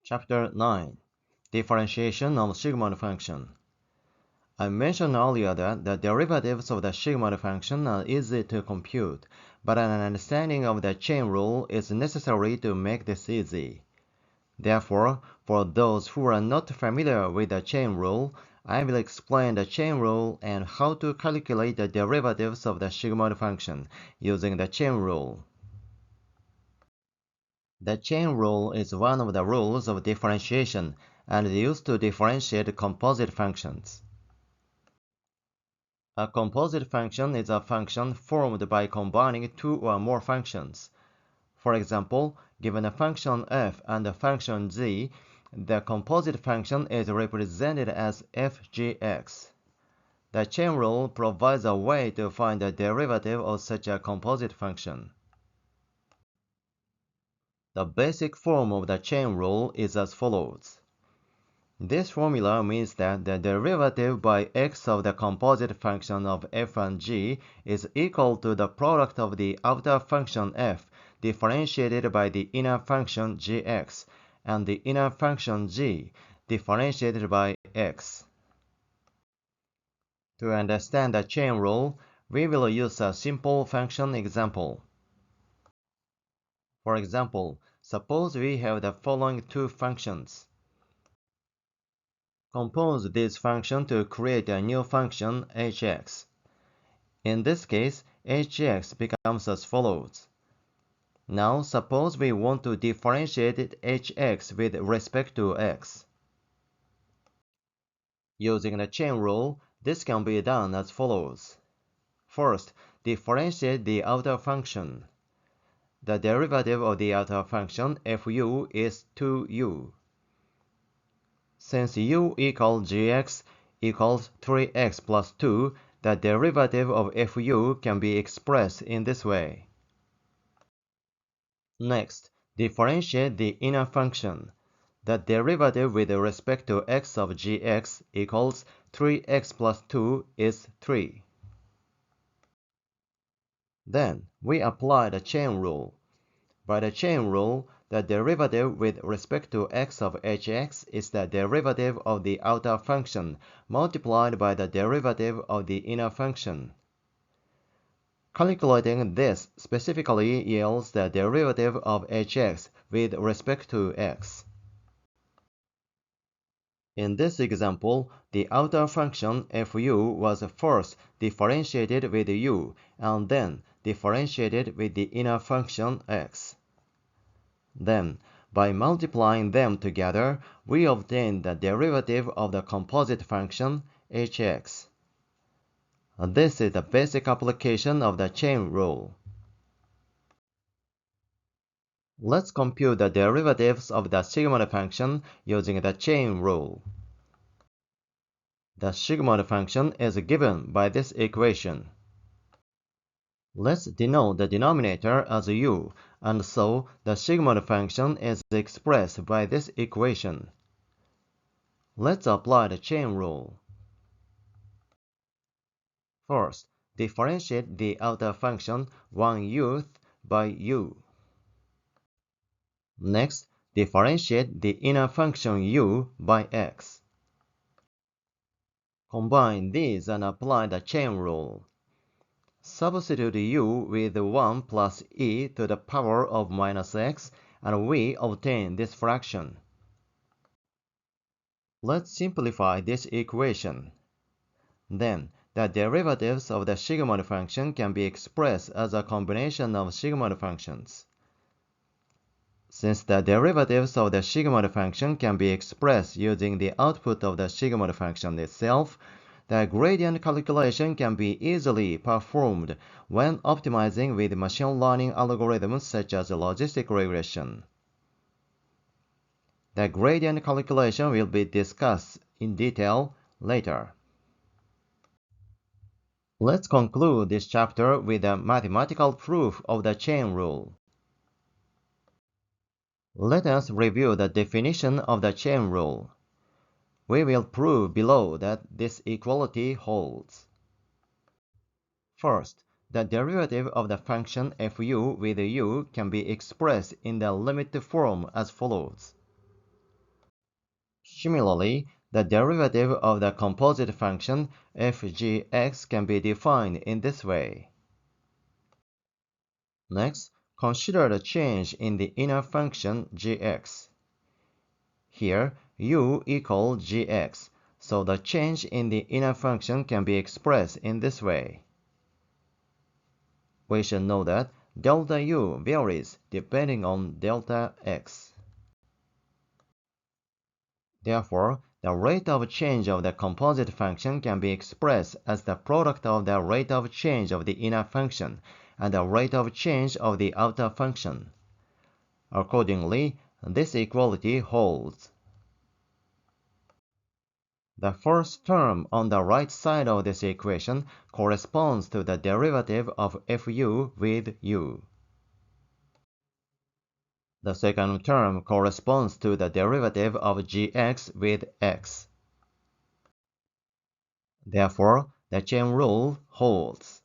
Chapter 9. Differentiation of Sigmoid function. I mentioned earlier that the derivatives of the Sigmoid function are easy to compute, but an understanding of the chain rule is necessary to make this easy. Therefore, for those who are not familiar with the chain rule, I will explain the chain rule and how to calculate the derivatives of the Sigmoid function using the chain rule. The chain rule is one of the rules of differentiation and is used to differentiate composite functions. A composite function is a function formed by combining two or more functions. For example, given a function f and a function g, the composite function is represented as fgx. The chain rule provides a way to find the derivative of such a composite function. The basic form of the chain rule is as follows. This formula means that the derivative by x of the composite function of f and g is equal to the product of the outer function f differentiated by the inner function gx and the inner function g differentiated by x. To understand the chain rule, we will use a simple function example. For example, suppose we have the following two functions. Compose this function to create a new function hx. In this case, hx becomes as follows. Now suppose we want to differentiate hx with respect to x. Using the chain rule, this can be done as follows. First, differentiate the outer function. The derivative of the outer function fu is 2u. Since u equals gx equals 3x plus 2, the derivative of fu can be expressed in this way. Next, differentiate the inner function. The derivative with respect to x of gx equals 3x plus 2 is 3. Then, we apply the chain rule. By the chain rule, the derivative with respect to x of hx is the derivative of the outer function multiplied by the derivative of the inner function. Calculating this specifically yields the derivative of hx with respect to x. In this example, the outer function fu was first differentiated with u and then differentiated with the inner function x. Then, by multiplying them together, we obtain the derivative of the composite function hx. This is the basic application of the chain rule. Let's compute the derivatives of the Sigmoid function using the chain rule. The Sigmoid function is given by this equation. Let's denote the denominator as u, and so the Sigmoid function is expressed by this equation. Let's apply the chain rule. First, differentiate the outer function 1u by u. Next, differentiate the inner function u by x. Combine these and apply the chain rule. Substitute u with 1 plus e to the power of minus x, and we obtain this fraction. Let's simplify this equation. Then, the derivatives of the Sigmoid function can be expressed as a combination of Sigmoid functions. Since the derivatives of the Sigmoid function can be expressed using the output of the Sigmoid function itself, the gradient calculation can be easily performed when optimizing with machine learning algorithms such as logistic regression. The gradient calculation will be discussed in detail later. Let's conclude this chapter with a mathematical proof of the chain rule. Let us review the definition of the chain rule. We will prove below that this equality holds. First, the derivative of the function fu with u can be expressed in the limit form as follows. Similarly, the derivative of the composite function f(g(x) can be defined in this way. Next, consider the change in the inner function gx. Here, u equals gx, so the change in the inner function can be expressed in this way. We should know that delta u varies depending on delta x. Therefore, the rate of change of the composite function can be expressed as the product of the rate of change of the inner function and the rate of change of the outer function. Accordingly, this equality holds. The first term on the right side of this equation corresponds to the derivative of fu with u. The second term corresponds to the derivative of gx with x. Therefore, the chain rule holds.